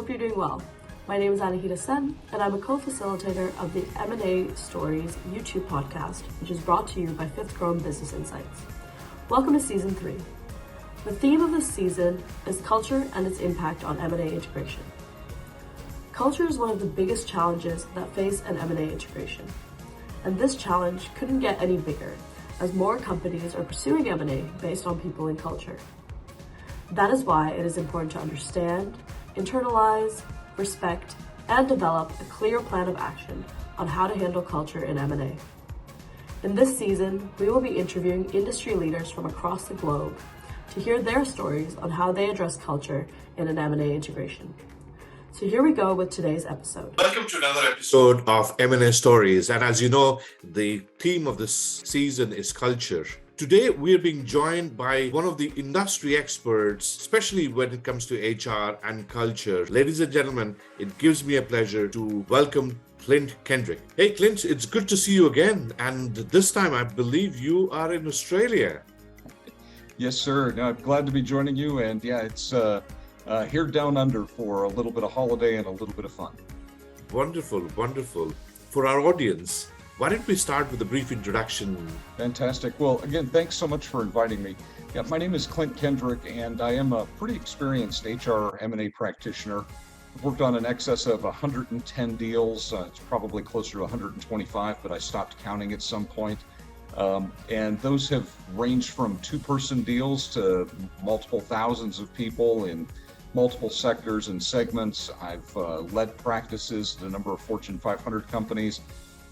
hope you're doing well. My name is Anahita Sen, and I'm a co-facilitator of the M&A Stories YouTube podcast, which is brought to you by Fifth Chrome Business Insights. Welcome to Season 3. The theme of this season is culture and its impact on M&A integration. Culture is one of the biggest challenges that face an M&A integration, and this challenge couldn't get any bigger as more companies are pursuing M&A based on people and culture. That is why it is important to understand, internalize, respect, and develop a clear plan of action on how to handle culture in M&A. In this season, we will be interviewing industry leaders from across the globe to hear their stories on how they address culture in an M&A integration. So here we go with today's episode. Welcome to another episode of M&A Stories. And as you know, the theme of this season is culture. Today, we're being joined by one of the industry experts, especially when it comes to HR and culture. Ladies and gentlemen, it gives me a pleasure to welcome Klint Kendrick. Hey, Klint, it's good to see you again. And this time, I believe you are in Australia. Yes, sir. No, I'm glad to be joining you. And yeah, it's here down under for a little bit of holiday and a little bit of fun. Wonderful, wonderful. For our audience, why don't we start with a brief introduction? Fantastic. Well, again, thanks so much for inviting me. Yeah, my name is Klint Kendrick, and I am a pretty experienced HR M&A practitioner. I've worked on an excess of 110 deals. It's probably closer to 125, but I stopped counting at some point. And those have ranged from two-person deals to multiple thousands of people in multiple sectors and segments. I've led practices at a number of Fortune 500 companies.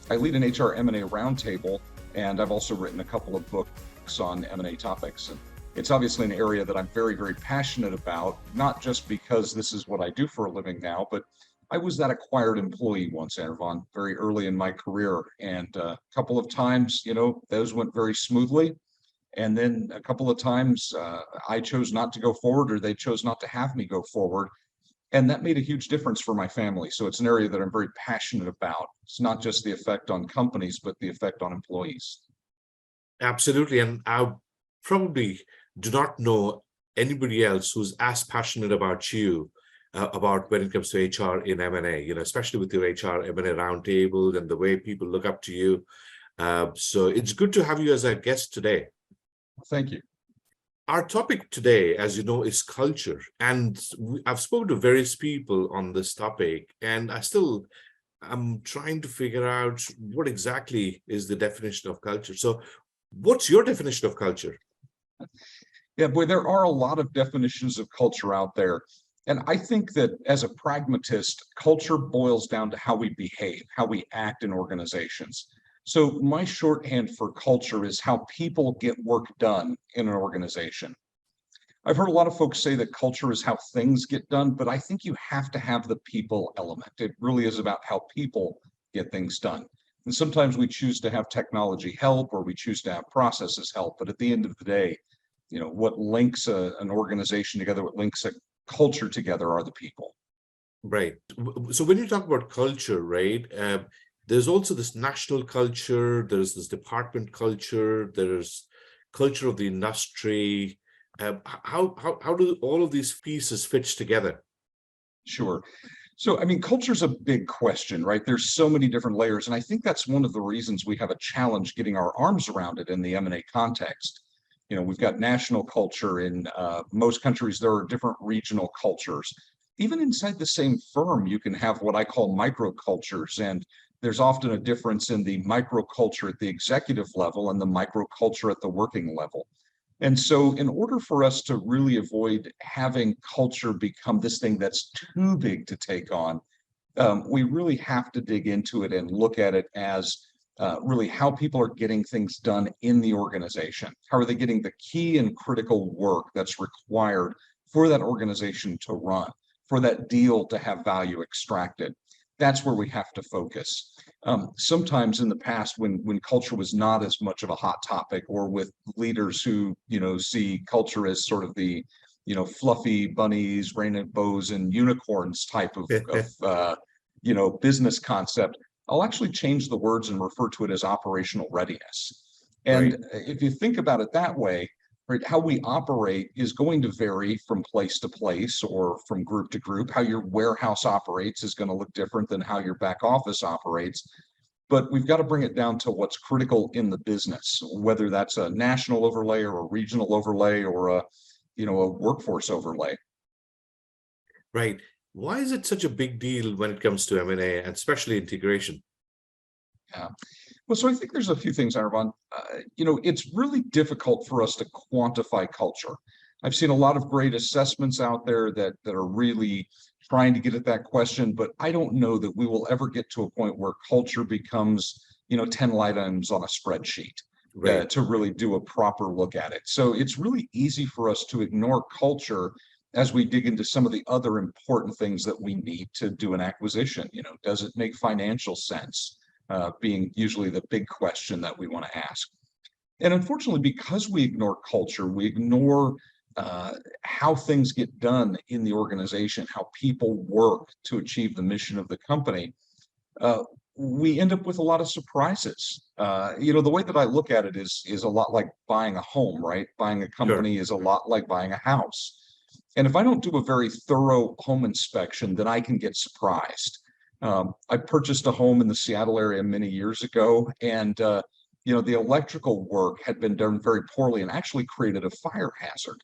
I lead an HR M&A roundtable, and I've also written a couple of books on M&A topics. And it's obviously an area that I'm very, very passionate about, not just because this is what I do for a living now, but I was that acquired employee once, Anirvan, very early in my career. And a couple of times, those went very smoothly. And then a couple of times I chose not to go forward, or they chose not to have me go forward. And that made a huge difference for my family. So it's an area that I'm very passionate about. It's not just the effect on companies, but the effect on employees. Absolutely. And I probably do not know anybody else who's as passionate about you about when it comes to HR in M&A, especially with your HR M&A roundtable and the way people look up to you. So it's good to have you as a guest today. Thank you. Our topic today, as you know, is culture. And I've spoken to various people on this topic, and I'm trying to figure out what exactly is the definition of culture. So what's your definition of culture? Yeah, boy, there are a lot of definitions of culture out there. And I think that as a pragmatist, culture boils down to how we behave, how we act in organizations. So my shorthand for culture is how people get work done in an organization. I've heard a lot of folks say that culture is how things get done, but I think you have to have the people element. It really is about how people get things done. And sometimes we choose to have technology help, or we choose to have processes help. But at the end of the day, what links an organization together, what links a culture together are the people. Right. So when you talk about culture, right, there's also this national culture, there's this department culture, there's culture of the industry. How do all of these pieces fit together? Sure. So, culture is a big question, right? There's so many different layers. And I think that's one of the reasons we have a challenge getting our arms around it in the M&A context. We've got national culture in most countries. There are different regional cultures. Even inside the same firm, you can have what I call microcultures. And there's often a difference in the microculture at the executive level and the microculture at the working level. And so in order for us to really avoid having culture become this thing that's too big to take on, we really have to dig into it and look at it as really how people are getting things done in the organization. How are they getting the key and critical work that's required for that organization to run, for that deal to have value extracted? That's where we have to focus. Sometimes in the past, when culture was not as much of a hot topic, or with leaders who see culture as sort of the fluffy bunnies, rainbows, and unicorns type of business concept, I'll actually change the words and refer to it as operational readiness. And If you think about it that way, right? How we operate is going to vary from place to place or from group to group. How your warehouse operates is going to look different than how your back office operates. But we've got to bring it down to what's critical in the business, whether that's a national overlay or a regional overlay or a workforce overlay. Right. Why is it such a big deal when it comes to M&A and especially integration? Yeah. Well, so I think there's a few things, Arvon. It's really difficult for us to quantify culture. I've seen a lot of great assessments out there that are really trying to get at that question, but I don't know that we will ever get to a point where culture becomes, 10 line items on a spreadsheet Right. to really do a proper look at it. So it's really easy for us to ignore culture as we dig into some of the other important things that we need to do an acquisition. Does it make financial sense? Being usually the big question that we want to ask. And unfortunately, because we ignore culture, we ignore how things get done in the organization, how people work to achieve the mission of the company, we end up with a lot of surprises. The way that I look at it is a lot like buying a home, right? Buying a company is a lot like buying a house. And if I don't do a very thorough home inspection, then I can get surprised. I purchased a home in the Seattle area many years ago, and the electrical work had been done very poorly and actually created a fire hazard.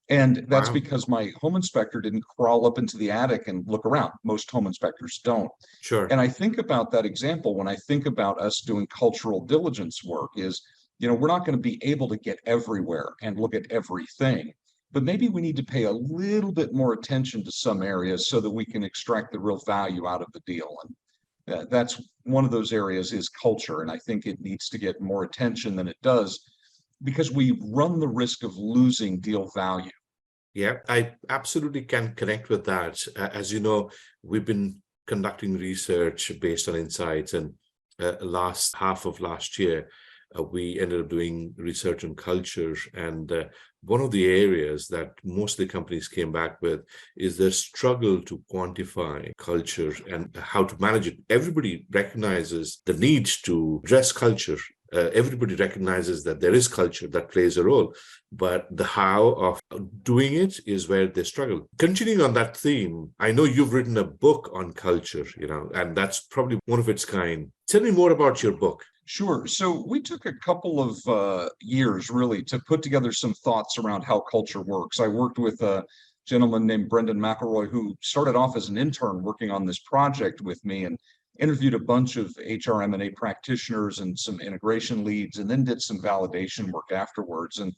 And that's Wow. because my home inspector didn't crawl up into the attic and look around. Most home inspectors don't. Sure. And I think about that example when I think about us doing cultural diligence work is, we're not going to be able to get everywhere and look at everything. But maybe we need to pay a little bit more attention to some areas so that we can extract the real value out of the deal. And that's one of those areas is culture. And I think it needs to get more attention than it does because we run the risk of losing deal value. Yeah, I absolutely can connect with that. As you know, we've been conducting research based on insights, and last half of last year, we ended up doing research on culture. And one of the areas that most of the companies came back with is their struggle to quantify culture and how to manage it. Everybody recognizes the need to address culture. Everybody recognizes that there is culture that plays a role, but the how of doing it is where they struggle. Continuing on that theme, I know you've written a book on culture, and that's probably one of its kind. Tell me more about your book. Sure. So we took a couple of years really to put together some thoughts around how culture works. I worked with a gentleman named Brendan McElroy who started off as an intern working on this project with me and interviewed a bunch of HR M&A practitioners and some integration leads, and then did some validation work afterwards. And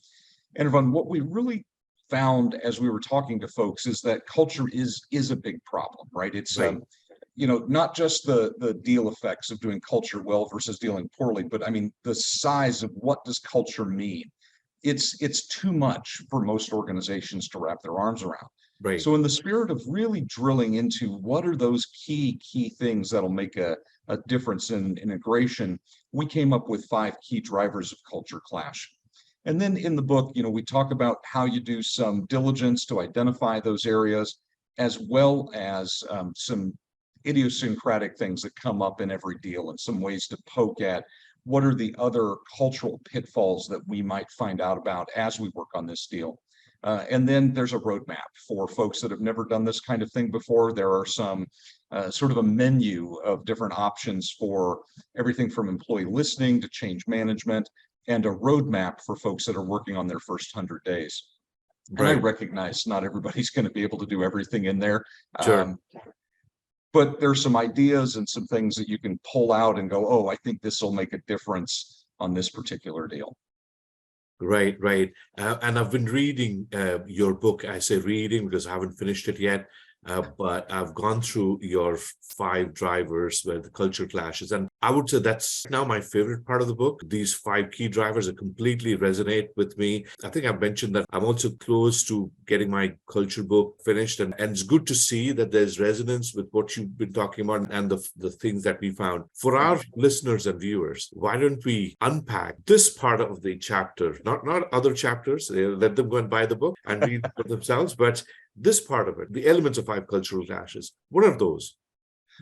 Everyone, what we really found as we were talking to folks is that culture is a big problem, right? It's Right. Not just the deal effects of doing culture well versus dealing poorly, but I mean the size of what does culture mean? It's too much for most organizations to wrap their arms around. Right. So in the spirit of really drilling into what are those key things that'll make a difference in integration, we came up with 5 key drivers of culture clash. And then in the book, we talk about how you do some diligence to identify those areas, as well as some idiosyncratic things that come up in every deal and some ways to poke at what are the other cultural pitfalls that we might find out about as we work on this deal. And then there's a roadmap for folks that have never done this kind of thing before. There are some sort of a menu of different options for everything from employee listening to change management, and a roadmap for folks that are working on their first 100 days. And I Right. recognize not everybody's going to be able to do everything in there. Sure. But there's some ideas and some things that you can pull out and go, oh, I think this will make a difference on this particular deal. Right, right. And I've been reading your book. I say reading because I haven't finished it yet, but I've gone through your 5 drivers where the culture clashes. And I would say that's now my favorite part of the book. These 5 key drivers that completely resonate with me. I think I've mentioned that I'm also close to getting my culture book finished. And it's good to see that there's resonance with what you've been talking about and the things that we found. For our listeners and viewers, why don't we unpack this part of the chapter? Not other chapters, let them go and buy the book and read for themselves, but this part of it, the elements of 5 cultural clashes. What are those?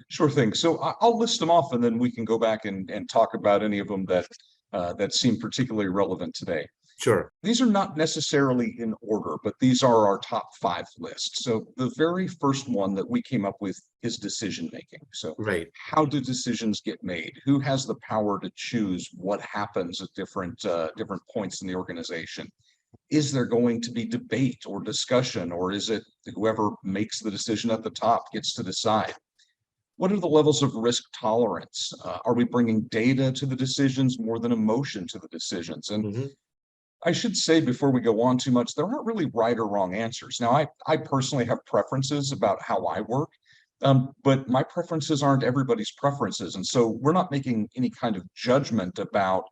Sure thing. So I'll list them off and then we can go back and talk about any of them that seem particularly relevant today. Sure. These are not necessarily in order, but these are our top 5 lists. So the very first one that we came up with is decision making. So Right. how do decisions get made? Who has the power to choose what happens at different points in the organization? Is there going to be debate or discussion, or is it whoever makes the decision at the top gets to decide? What are the levels of risk tolerance? Are we bringing data to the decisions more than emotion to the decisions? And Hmm. I should say before we go on too much, there aren't really right or wrong answers. Now, I personally have preferences about how I work, but my preferences aren't everybody's preferences. And so we're not making any kind of judgment about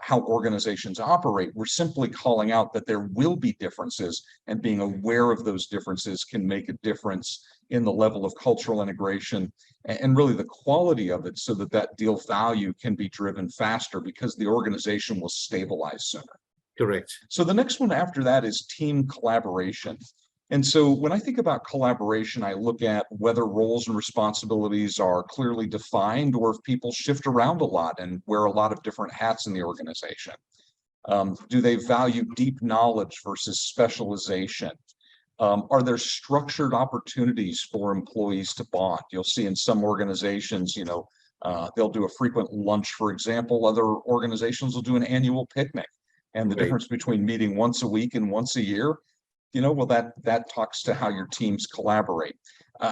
how organizations operate. We're simply calling out that there will be differences, and being aware of those differences can make a difference in the level of cultural integration and really the quality of it, so that that deal value can be driven faster because the organization will stabilize sooner. Correct. So the next one after that is team collaboration. And so when I think about collaboration, I look at whether roles and responsibilities are clearly defined, or if people shift around a lot and wear a lot of different hats in the organization. Do they value deep knowledge versus specialization? Are there structured opportunities for employees to bond? You'll see in some organizations, they'll do a frequent lunch, for example. Other organizations will do an annual picnic. And the Right. difference between meeting once a week and once a year, well, that talks to how your teams collaborate.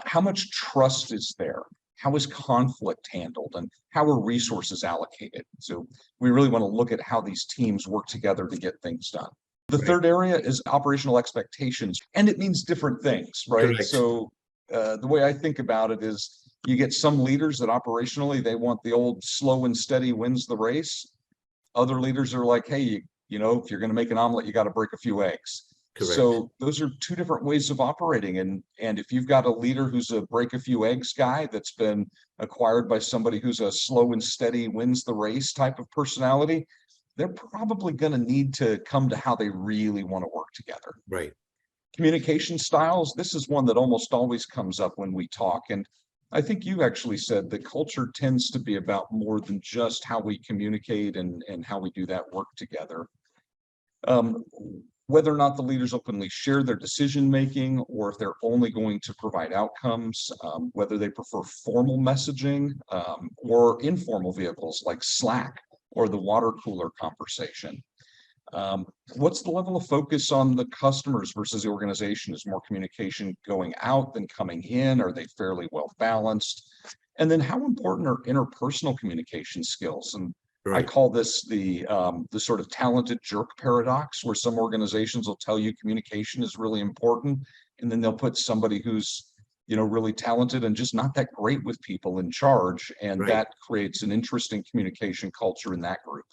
How much trust is there? How is conflict handled? And how are resources allocated? So we really want to look at how these teams work together to get things done. The Right. third area is operational expectations, and it means different things, right? Correct. So the way I think about it is you get some leaders that operationally, they want the old slow and steady wins the race. Other leaders are like, hey, if you're going to make an omelet, you got to break a few eggs. Correct. So those are two different ways of operating. And if you've got a leader who's a break a few eggs guy that's been acquired by somebody who's a slow and steady wins the race type of personality, they're probably going to need to come to how they really want to work together. Right. Communication styles, this is one that almost always comes up when we talk. And I think you actually said that culture tends to be about more than just how we communicate and how we do that work together. Whether or not the leaders openly share their decision making, or if they're only going to provide outcomes, whether they prefer formal messaging or informal vehicles like Slack or the water cooler conversation. What's the level of focus on the customers versus the organization? Is more communication going out than coming in? Are they fairly well balanced? And then how important are interpersonal communication skills? And I Right. call this the sort of talented jerk paradox, where some organizations will tell you communication is really important, and then they'll put somebody who's really talented and just not that great with people in charge, and Right. that creates an interesting communication culture in that group.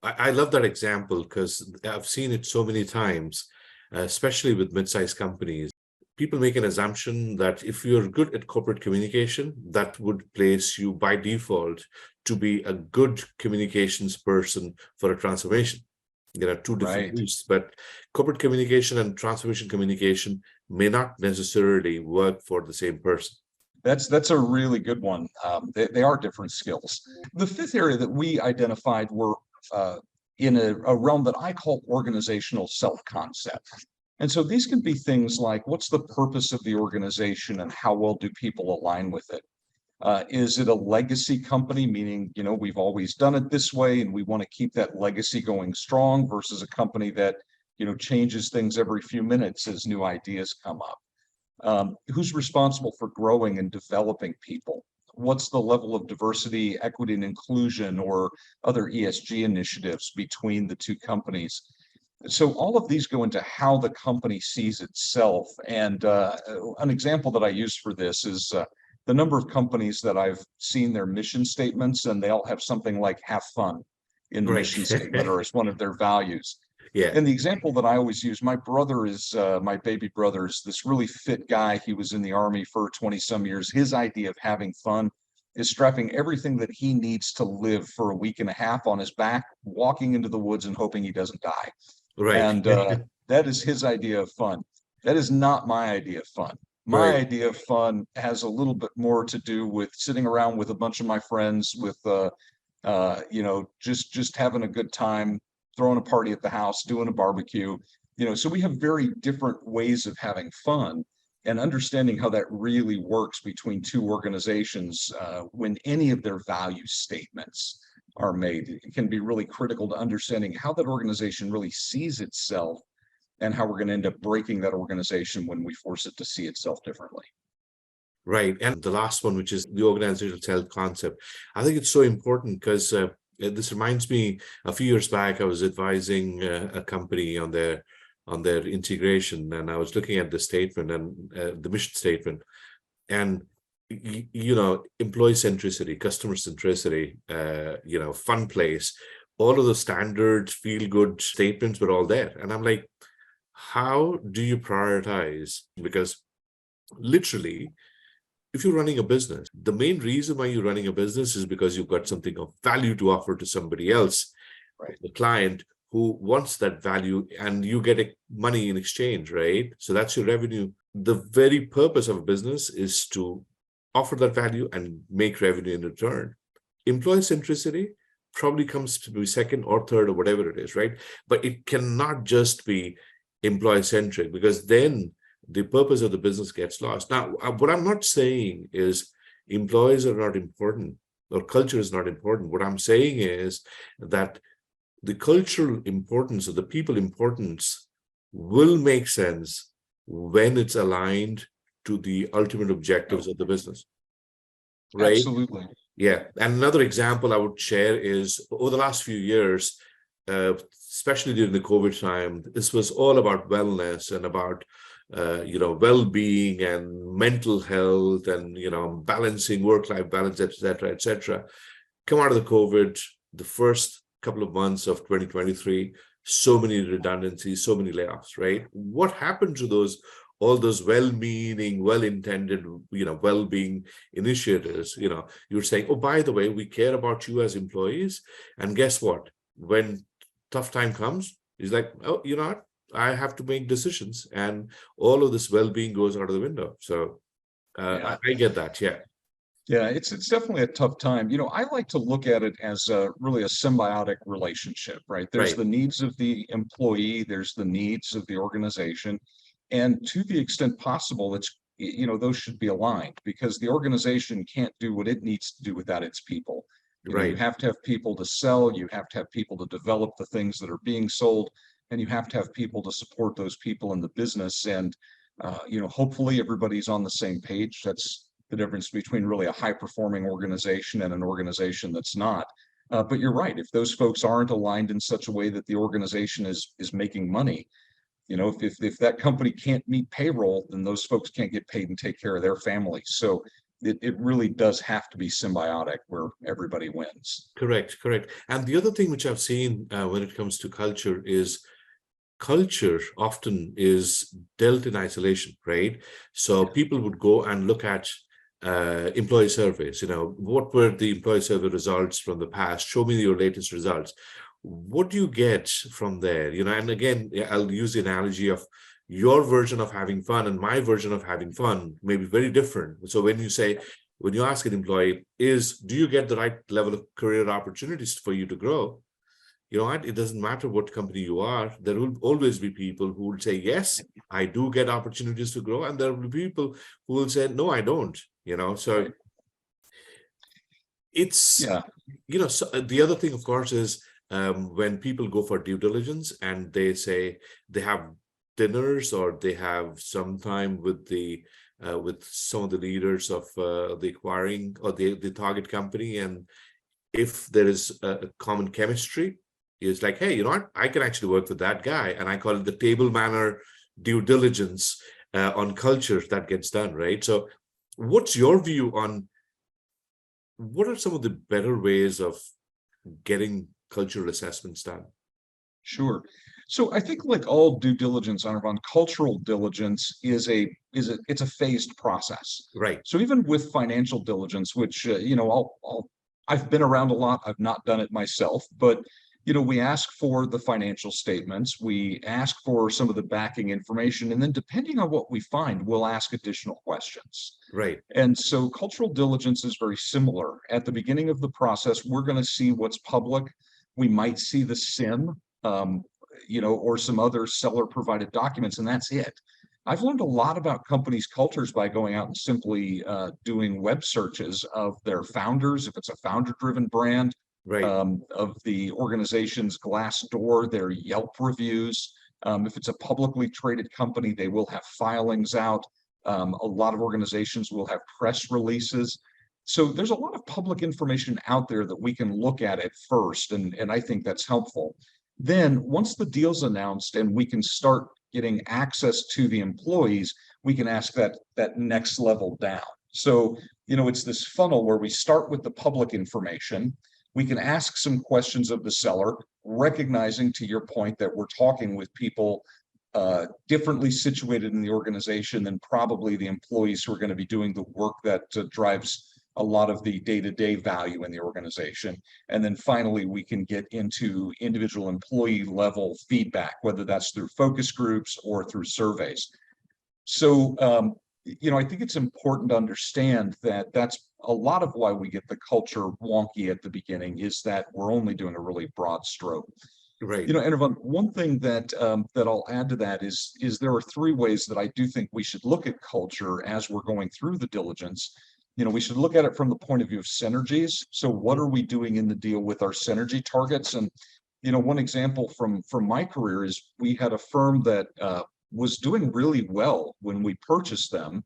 I love that example because I've seen it so many times, especially with mid-sized companies. People make an assumption that if you're good at corporate communication, that would place you by default to be a good communications person for a transformation. There are two different Right. views, but corporate communication and transformation communication may not necessarily work for the same person. That's a really good one. They are different skills. The fifth area that we identified were in a realm that I call organizational self-concept. And so these can be things like, what's the purpose of the organization and how well do people align with it? Is it a legacy company, meaning, we've always done it this way and we want to keep that legacy going strong, versus a company that, changes things every few minutes as new ideas come up? Who's responsible for growing and developing people? What's the level of diversity, equity, and inclusion, or other ESG initiatives between the two companies? So all of these go into how the company sees itself. And an example that I use for this is the number of companies that I've seen their mission statements, and they all have something like "have fun" in the Right. mission statement or as one of their values. Yeah. And the example that I always use, my brother is, my baby brother is this really fit guy. He was in the Army for 20 some years. His idea of having fun is strapping everything that he needs to live for a week and a half on his back, walking into the woods and hoping he doesn't die. Right. And that is his idea of fun. That is not my idea of fun. My Right. idea of fun has a little bit more to do with sitting around with a bunch of my friends, with just having a good time, throwing a party at the house, doing a barbecue, so we have very different ways of having fun, and understanding how that really works between two organizations when any of their value statements are made. It can be really critical to understanding how that organization really sees itself and how we're going to end up breaking that organization when we force it to see itself differently. Right. And the last one, which is the organizational self concept. I think it's so important because this reminds me, a few years back, I was advising a company on their integration, and I was looking at the statement and the mission statement, and employee centricity, customer centricity, fun place, all of the standard feel good statements were all there. And I'm like, how do you prioritize? Because literally, if you're running a business, the main reason why you're running a business is because you've got something of value to offer to somebody else, right? The client who wants that value, and you get money in exchange, right? So that's your revenue. The very purpose of a business is to offer that value and make revenue in return. Employee centricity probably comes to be second or third or whatever it is, right? But it cannot just be employee centric, because then the purpose of the business gets lost. Now, what I'm not saying is employees are not important or culture is not important. What I'm saying is that the cultural importance or the people importance will make sense when it's aligned to the ultimate objectives of the business. Right? Absolutely. Yeah. And another example I would share is over the last few years, especially during the COVID time, this was all about wellness and about well-being and mental health and balancing work-life balance, etc., etc. Come out of the COVID, the first couple of months of 2023, so many redundancies, so many layoffs, right? What happened to all those well-meaning, well-intended, well-being initiatives? You're saying, oh, by the way, we care about you as employees, and guess what? When tough time comes, it's like, oh, what? I have to make decisions, and all of this well-being goes out of the window. So Yeah. I get that. Yeah. Yeah, it's definitely a tough time. I like to look at it as really a symbiotic relationship, right? There's Right. the needs of the employee, there's the needs of the organization, and to the extent possible, those should be aligned, because the organization can't do what it needs to do without its people. You Right. have to have people to sell, you have to have people to develop the things that are being sold, and you have to have people to support those people in the business. And hopefully everybody's on the same page. That's the difference between really a high-performing organization and an organization that's not. But you're right. If those folks aren't aligned in such a way that the organization is making money, if that company can't meet payroll, then those folks can't get paid and take care of their families. So it really does have to be symbiotic, where everybody wins. Correct. And the other thing which I've seen when it comes to culture is culture often is dealt in isolation, right? So people would go and look at employee surveys. What were the employee survey results from the past? Show me your latest results. What do you get from there? And again, I'll use the analogy of your version of having fun and my version of having fun may be very different. So when you ask an employee, do you get the right level of career opportunities for you to grow? It doesn't matter what company you are. There will always be people who will say, yes, I do get opportunities to grow. And there will be people who will say, no, I don't, so it's, so the other thing, of course, is when people go for due diligence and they say they have dinners or they have some time with some of the leaders of the acquiring or the target company. And if there is a common chemistry, it's like, hey, you know what? I can actually work with that guy. And I call it the table manner due diligence on culture that gets done, right? So what's your view on what are some of the better ways of getting cultural assessments done? Sure. So I think, like all due diligence, Anirban, cultural diligence it's a phased process. Right. So even with financial diligence, which I've been around a lot, I've not done it myself, but we ask for the financial statements, we ask for some of the backing information, and then depending on what we find, we'll ask additional questions. Right. And so cultural diligence is very similar. At the beginning of the process, we're going to see what's public. We might see the SIM um, or some other seller provided documents, and that's it. I've learned a lot about companies' cultures by going out and simply doing web searches of their founders, if it's a founder-driven brand, Right. of the organization's Glassdoor, their Yelp reviews. If it's a publicly traded company, they will have filings out. A lot of organizations will have press releases. So there's a lot of public information out there that we can look at it first, and I think that's helpful. Then once the deal's announced and we can start getting access to the employees, we can ask that next level down. So, it's this funnel where we start with the public information. We can ask some questions of the seller, recognizing, to your point, that we're talking with people differently situated in the organization than probably the employees who are going to be doing the work that drives a lot of the day-to-day value in the organization. And then finally, we can get into individual employee level feedback, whether that's through focus groups or through surveys. So, I think it's important to understand that that's a lot of why we get the culture wonky at the beginning, is that we're only doing a really broad stroke. Right. Anirvan, one thing that I'll add to that is there are three ways that I do think we should look at culture as we're going through the diligence. We should look at it from the point of view of synergies. So what are we doing in the deal with our synergy targets? And, one example from my career is we had a firm that was doing really well when we purchased them.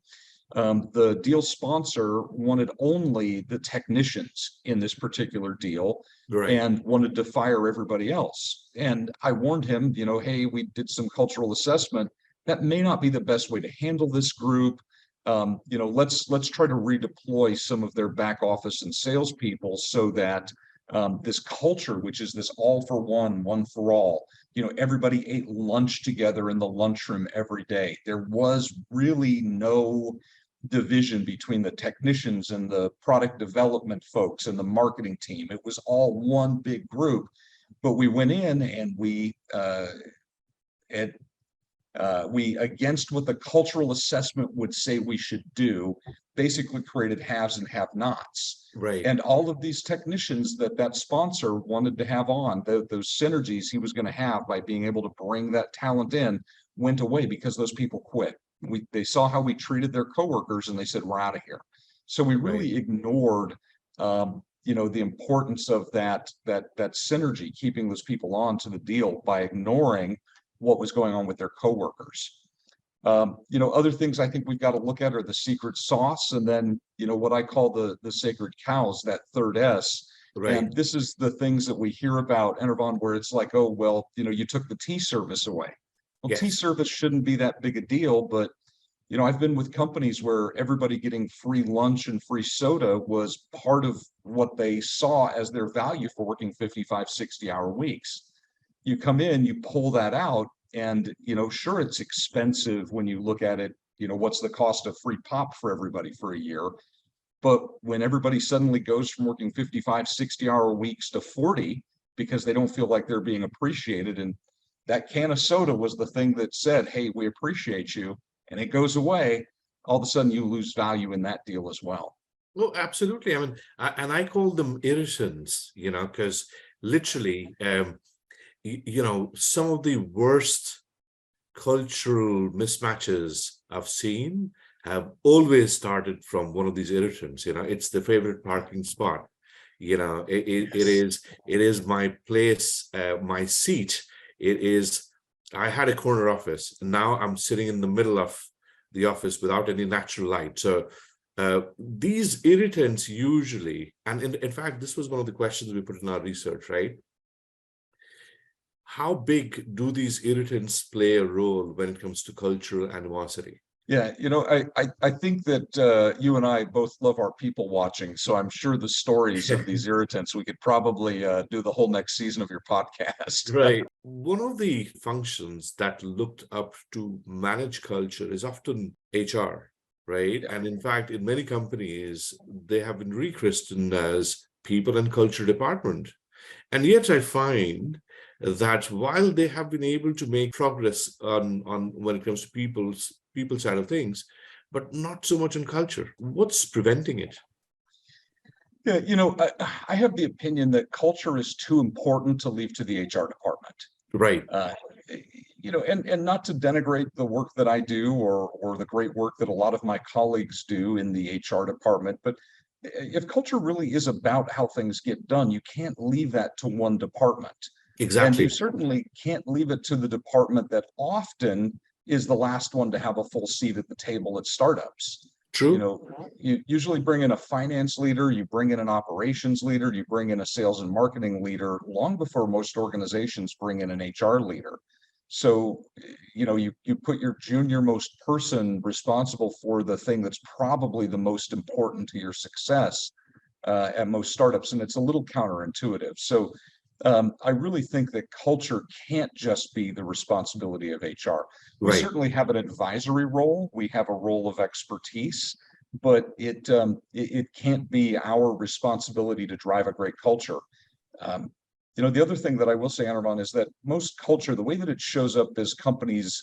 The deal sponsor wanted only the technicians in this particular deal, Right. and wanted to fire everybody else. And I warned him, hey, we did some cultural assessment. That may not be the best way to handle this group. Let's try to redeploy some of their back office and salespeople so that this culture, which is this all for one for all, everybody ate lunch together in the lunchroom every day. There was really no division between the technicians and the product development folks and the marketing team. It was all one big group. But we went in and we against what the cultural assessment would say we should do, basically created haves and have-nots. Right. And all of these technicians that sponsor wanted to have on, those synergies he was going to have by being able to bring that talent in, went away because those people quit. They saw how we treated their coworkers and they said, we're out of here. So we really ignored the importance of that synergy, keeping those people on to the deal, by ignoring what was going on with their coworkers. Other things I think we've got to look at are the secret sauce, and then what I call the sacred cows, that third S. Right. And this is the things that we hear about, Anirvan, where it's like, oh, well, you took the tea service away. Well, Yes. tea service shouldn't be that big a deal, but I've been with companies where everybody getting free lunch and free soda was part of what they saw as their value for working 55, 60-hour weeks. You come in, you pull that out, and sure, it's expensive when you look at it. What's the cost of free pop for everybody for a year? But when everybody suddenly goes from working 55, 60-hour weeks to 40 because they don't feel like they're being appreciated, and that can of soda was the thing that said, hey, we appreciate you, and it goes away, all of a sudden you lose value in that deal as well. Oh, absolutely. I mean, I call them irritants, because literally, some of the worst cultural mismatches I've seen have always started from one of these irritants. It's the favorite parking spot. It is my place, my seat. I had a corner office, and now I'm sitting in the middle of the office without any natural light. So these irritants usually, and in fact, this was one of the questions we put in our research, right? How big do these irritants play a role when it comes to cultural animosity? Yeah, I think that you and I both love our people watching, so I'm sure the stories of these irritants, we could probably do the whole next season of your podcast. Right. One of the functions that looked up to manage culture is often HR, right? And in fact, in many companies, they have been rechristened as People and Culture Department. And yet I find that while they have been able to make progress on when it comes to people side of things, but not so much in culture. What's preventing it? Yeah, I have the opinion that culture is too important to leave to the HR department. Right. Uh, and not to denigrate the work that I do or the great work that a lot of my colleagues do in the HR department, but if culture really is about how things get done, you can't leave that to one department. And you Exactly. certainly can't leave it to the department that often is the last one to have a full seat at the table at startups. True. You usually bring in a finance leader, you bring in an operations leader, you bring in a sales and marketing leader long before most organizations bring in an HR leader. So, you put your junior most person responsible for the thing that's probably the most important to your success at most startups, and it's a little counterintuitive. So, I really think that culture can't just be the responsibility of HR. We Right. certainly have an advisory role. We have a role of expertise, but it can't be our responsibility to drive a great culture. Um, the other thing that I will say, Anirban, is that most culture, the way that it shows up as companies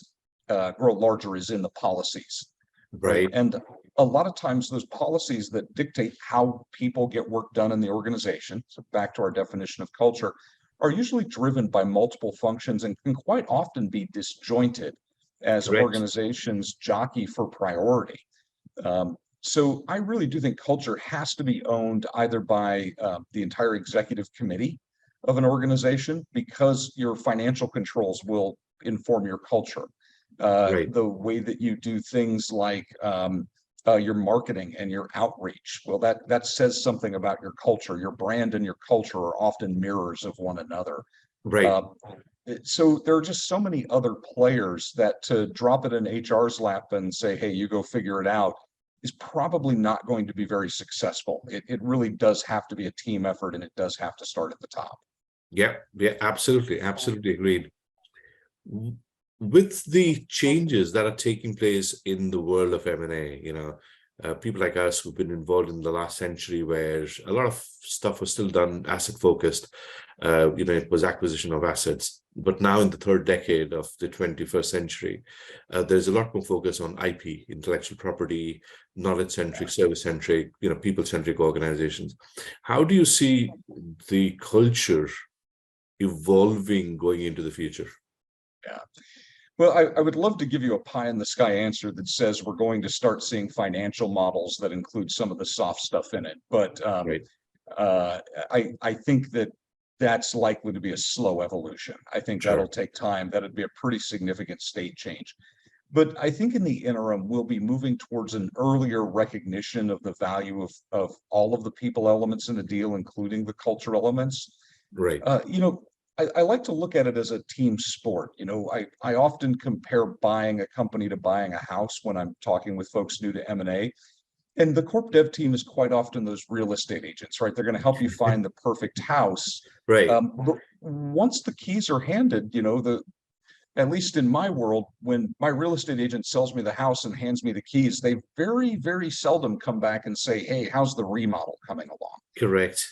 grow larger is in the policies, right? Right. And a lot of times those policies that dictate how people get work done in the organization, so back to our definition of culture, are usually driven by multiple functions and can quite often be disjointed as Correct. organizations jockey for priority. So I really do think culture has to be owned either by the entire executive committee of an organization, because your financial controls will inform your culture. Right. The way that you do things like your marketing and your outreach, well, that says something about your culture. Your brand and your culture are often mirrors of one another. Right. Uh, so there are just so many other players that to drop it in HR's lap and say, hey, you go figure it out, is probably not going to be very successful. It really does have to be a team effort, and it does have to start at the top. Yeah. Yeah. Absolutely. Absolutely agreed. With the changes that are taking place in the world of M&A, people like us who've been involved in the last century, where a lot of stuff was still done asset focused, it was acquisition of assets. But now in the third decade of the 21st century, there's a lot more focus on IP, intellectual property, knowledge centric, service centric, people centric organizations. How do you see the culture evolving going into the future? Yeah. Well, I would love to give you a pie in the sky answer that says we're going to start seeing financial models that include some of the soft stuff in it. But Right. I think that that's likely to be a slow evolution. I think that'll Sure. take time. That'd be a pretty significant state change. But I think in the interim, we'll be moving towards an earlier recognition of the value of all of the people elements in a deal, including the culture elements. Right. Uh, you know, I like to look at it as a team sport. I often compare buying a company to buying a house when I'm talking with folks new to M&A. And the corp dev team is quite often those real estate agents, right? They're going to help you find the perfect house. Right. But once the keys are handed, at least in my world, when my real estate agent sells me the house and hands me the keys, they very, very seldom come back and say, hey, how's the remodel coming along? Correct.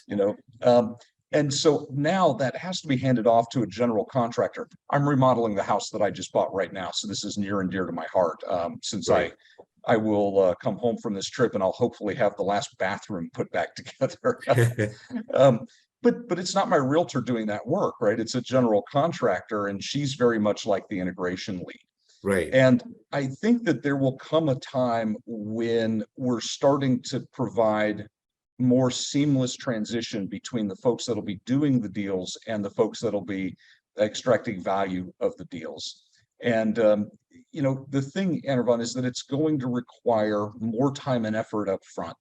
And so now that has to be handed off to a general contractor. I'm remodeling the house that I just bought right now, so this is near and dear to my heart. Since Right. I will come home from this trip and I'll hopefully have the last bathroom put back together. But it's not my realtor doing that work, right? It's a general contractor, and she's very much like the integration lead. Right. And I think that there will come a time when we're starting to provide more seamless transition between the folks that'll be doing the deals and the folks that'll be extracting value of the deals. And the thing, Anirban, is that it's going to require more time and effort up front.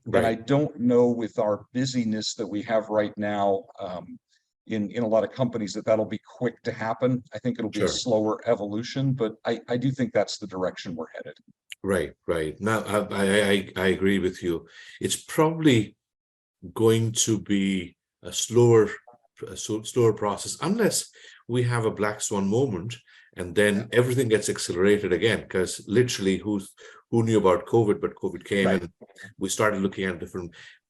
And I Right. don't know, with our busyness that we have right now, in a lot of companies, that'll be quick to happen. I think it'll be a Sure. slower evolution, but I do think that's the direction we're headed. Right. Right. Now, I agree with you. It's probably going to be a slower process, unless we have a black swan moment and then everything gets accelerated again. Because literally, who knew about COVID? But COVID came, Right. and we started looking at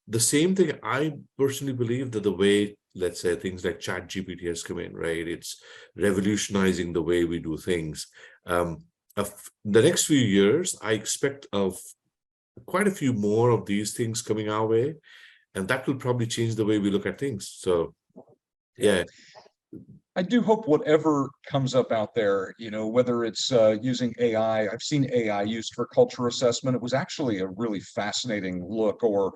the same thing. I personally believe that the way, let's say, things like Chat GPT has come in, right? It's revolutionizing the way we do things. The next few years, I expect of quite a few more of these things coming our way, and that will probably change the way we look at things. So, Yeah. yeah. I do hope whatever comes up out there, whether it's using AI, I've seen AI used for culture assessment. It was actually a really fascinating look, or,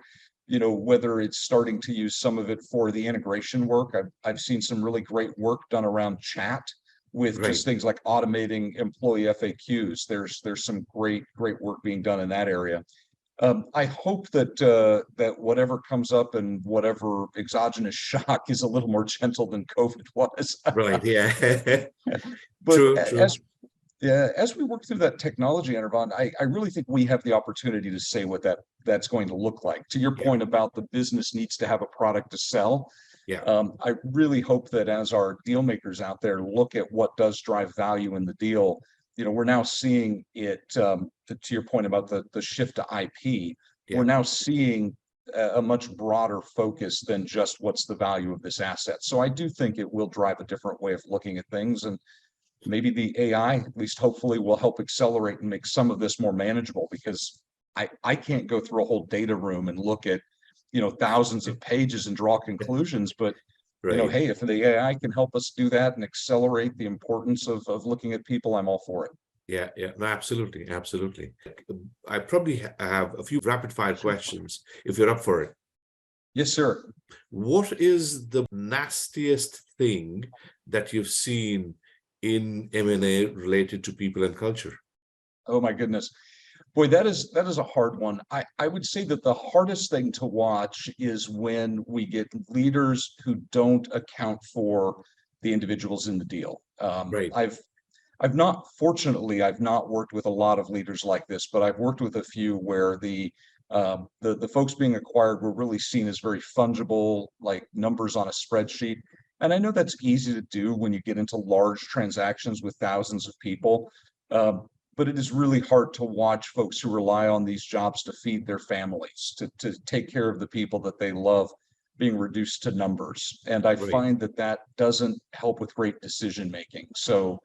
whether it's starting to use some of it for the integration work. I've seen some really great work done around chat with Right. just things like automating employee FAQs. There's some great work being done in that area. I hope that whatever comes up and whatever exogenous shock is a little more gentle than COVID was. Right. Yeah. But True. True. as we work through that technology, Anirvan, I really think we have the opportunity to say what that's going to look like. To your Yeah. point about the business needs to have a product to sell, Yeah. I really hope that as our deal makers out there look at what does drive value in the deal, we're now seeing it, to your point about the shift to IP, Yeah. we're now seeing a much broader focus than just what's the value of this asset. So I do think it will drive a different way of looking at things. And maybe the AI, at least hopefully, will help accelerate and make some of this more manageable, because I can't go through a whole data room and look at, thousands of pages and draw conclusions. But, Right. hey, if the AI can help us do that and accelerate the importance of looking at people, I'm all for it. Yeah. Yeah. No, absolutely. Absolutely. I probably have a few rapid fire questions if you're up for it. Yes, sir. What is the nastiest thing that you've seen in M&A related to people and culture? Oh my goodness. Boy, that is a hard one. I would say that the hardest thing to watch is when we get leaders who don't account for the individuals in the deal. Right. I've not worked with a lot of leaders like this, but I've worked with a few where the folks being acquired were really seen as very fungible, like numbers on a spreadsheet. And I know that's easy to do when you get into large transactions with thousands of people. But it is really hard to watch folks who rely on these jobs to feed their families, to take care of the people that they love, being reduced to numbers. And I Right. find that doesn't help with great decision making. So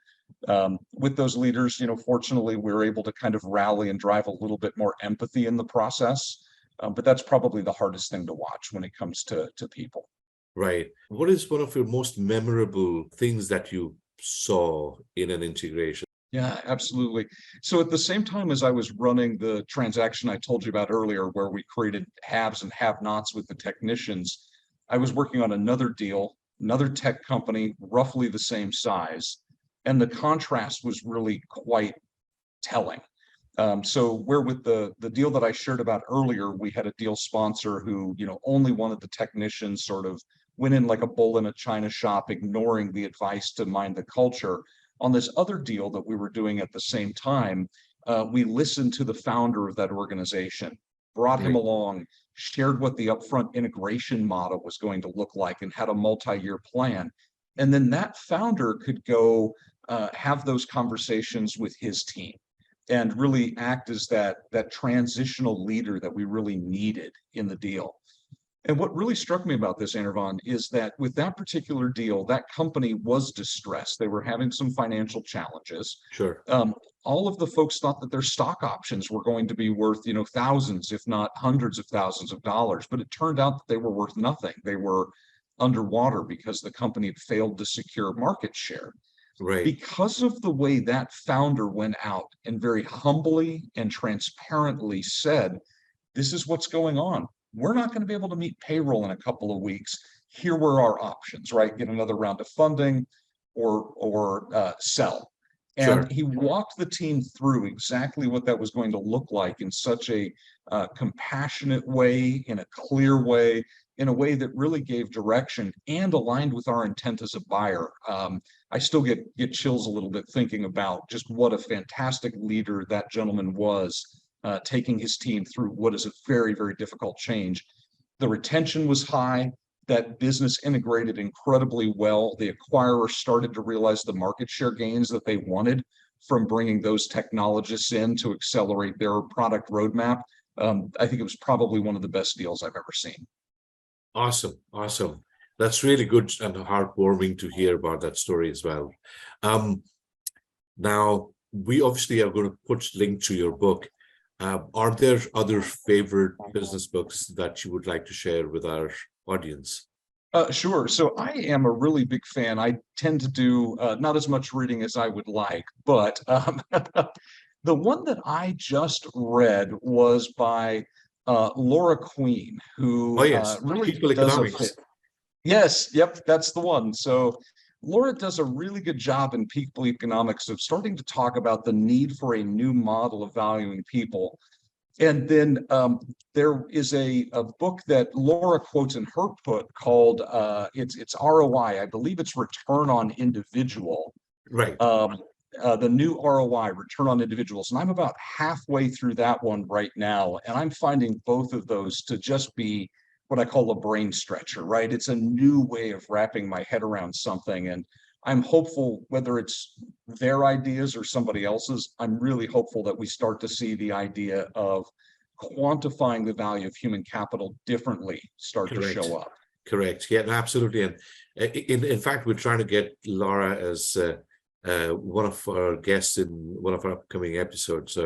with those leaders, fortunately, we're able to kind of rally and drive a little bit more empathy in the process. But that's probably the hardest thing to watch when it comes to people. Right. What is one of your most memorable things that you saw in an integration? Yeah, absolutely. So at the same time as I was running the transaction I told you about earlier, where we created haves and have-nots with the technicians, I was working on another deal, another tech company, roughly the same size. And the contrast was really quite telling. So where with the deal that I shared about earlier, we had a deal sponsor who, only wanted the technicians, sort of went in like a bull in a china shop, ignoring the advice to mind the culture. On this other deal that we were doing at the same time, we listened to the founder of that organization, brought him Right. along, shared what the upfront integration model was going to look like, and had a multi-year plan. And then that founder could go have those conversations with his team and really act as that transitional leader that we really needed in the deal. And what really struck me about this, Anirvan, is that with that particular deal, that company was distressed. They were having some financial challenges. Sure. All of the folks thought that their stock options were going to be worth, thousands, if not hundreds of thousands of dollars. But it turned out that they were worth nothing. They were underwater because the company had failed to secure market share. Right. Because of the way that founder went out and very humbly and transparently said, this is what's going on. We're not going to be able to meet payroll in a couple of weeks. Here were our options, right? Get another round of funding or sell. And Sure. he walked the team through exactly what that was going to look like in such a compassionate way, in a clear way, in a way that really gave direction and aligned with our intent as a buyer. I still get chills a little bit thinking about just what a fantastic leader that gentleman was, taking his team through what is a very, very difficult change. The retention was high. That business integrated incredibly well. The acquirer started to realize the market share gains that they wanted from bringing those technologists in to accelerate their product roadmap. I think it was probably one of the best deals I've ever seen. Awesome. Awesome. That's really good and heartwarming to hear about that story as well. Now, we obviously are going to put a link to your book. Are there other favorite business books that you would like to share with our audience? Sure. So I am a really big fan. I tend to do not as much reading as I would like, but the one that I just read was by Laura Queen, Oh, who yes. really People does economics. yes, yep, that's the one. So Laura does a really good job in people economics of starting to talk about the need for a new model of valuing people. And then there is a book that Laura quotes in her book called it's ROI. I believe it's Return on Individual. Right. The new ROI, Return on Individuals. And I'm about halfway through that one right now. And I'm finding both of those to just be what I call a brain stretcher, right? It's a new way of wrapping my head around something. And I'm hopeful, whether it's their ideas or somebody else's, I'm really hopeful that we start to see the idea of quantifying the value of human capital differently start to Correct. show up. Correct. Yeah, no, absolutely. And in fact, we're trying to get Laura as one of our guests in one of our upcoming episodes.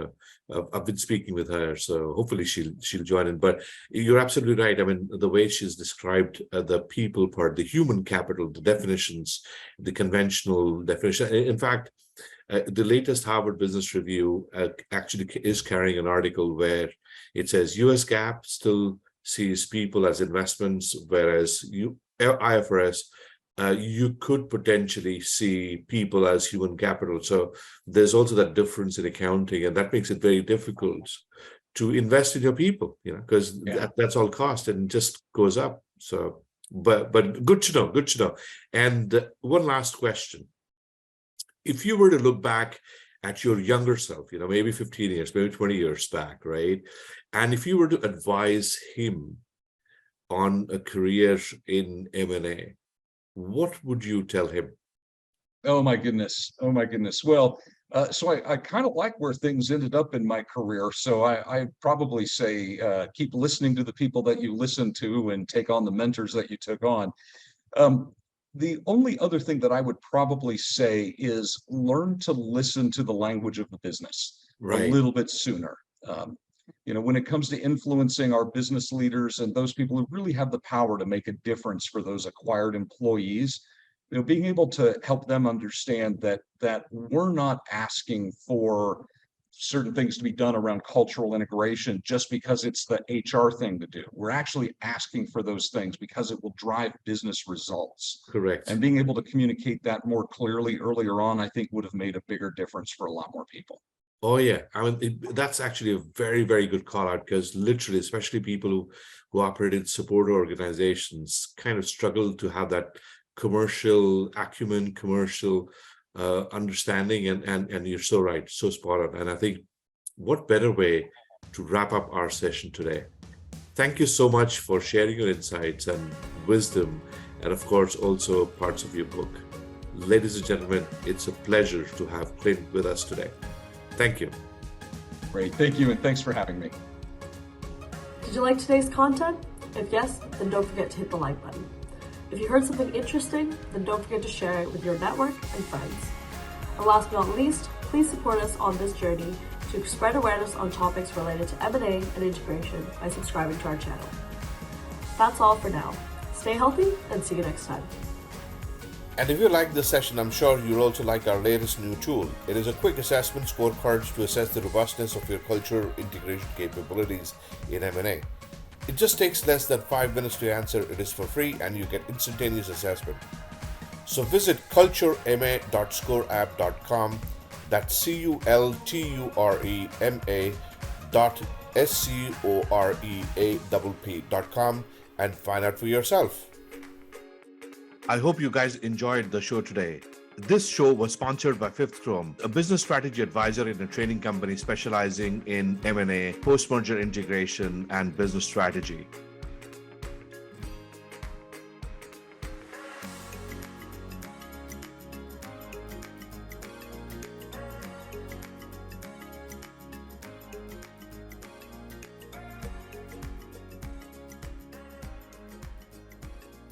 I've been speaking with her, so hopefully she'll join in. But you're absolutely right. I mean, the way she's described the people part, the human capital, the definitions, the conventional definition. In fact, the latest Harvard Business Review actually is carrying an article where it says US GAAP still sees people as investments, whereas IFRS, you could potentially see people as human capital. So there's also that difference in accounting, and that makes it very difficult to invest in your people, because that's all cost and it just goes up. So, but good to know, good to know. And one last question. If you were to look back at your younger self, maybe 15 years, maybe 20 years back, right? And if you were to advise him on a career in M&A, what would you tell him? Oh my goodness. Oh my goodness. Well, so I kind of like where things ended up in my career. So I probably say keep listening to the people that you listen to and take on the mentors that you took on. The only other thing that I would probably say is learn to listen to the language of the business a Right. little bit sooner. When it comes to influencing our business leaders and those people who really have the power to make a difference for those acquired employees, being able to help them understand that we're not asking for certain things to be done around cultural integration just because it's the HR thing to do. We're actually asking for those things because it will drive business results. Correct. And being able to communicate that more clearly earlier on, I think would have made a bigger difference for a lot more people. Oh, yeah. I mean, that's actually a very, very good call out, because literally, especially people who operate in support organizations kind of struggle to have that commercial acumen, commercial understanding. And you're so right, so spot on. And I think what better way to wrap up our session today. Thank you so much for sharing your insights and wisdom, and of course, also parts of your book. Ladies and gentlemen, it's a pleasure to have Klint with us today. Thank you. Great. Thank you. And thanks for having me. Did you like today's content? If yes, then don't forget to hit the like button. If you heard something interesting, then don't forget to share it with your network and friends. And last but not least, please support us on this journey to spread awareness on topics related to M&A and integration by subscribing to our channel. That's all for now. Stay healthy and see you next time. And if you like this session, I'm sure you'll also like our latest new tool. It is a quick assessment scorecard to assess the robustness of your culture integration capabilities in M&A. It just takes less than 5 minutes to answer. It is for free and you get instantaneous assessment. So visit culturema.scoreapp.com. That's culturema.scoreapp.com and find out for yourself. I hope you guys enjoyed the show today. This show was sponsored by Fifth Chrome, a business strategy advisor in a training company specializing in M&A, post-merger integration, and business strategy.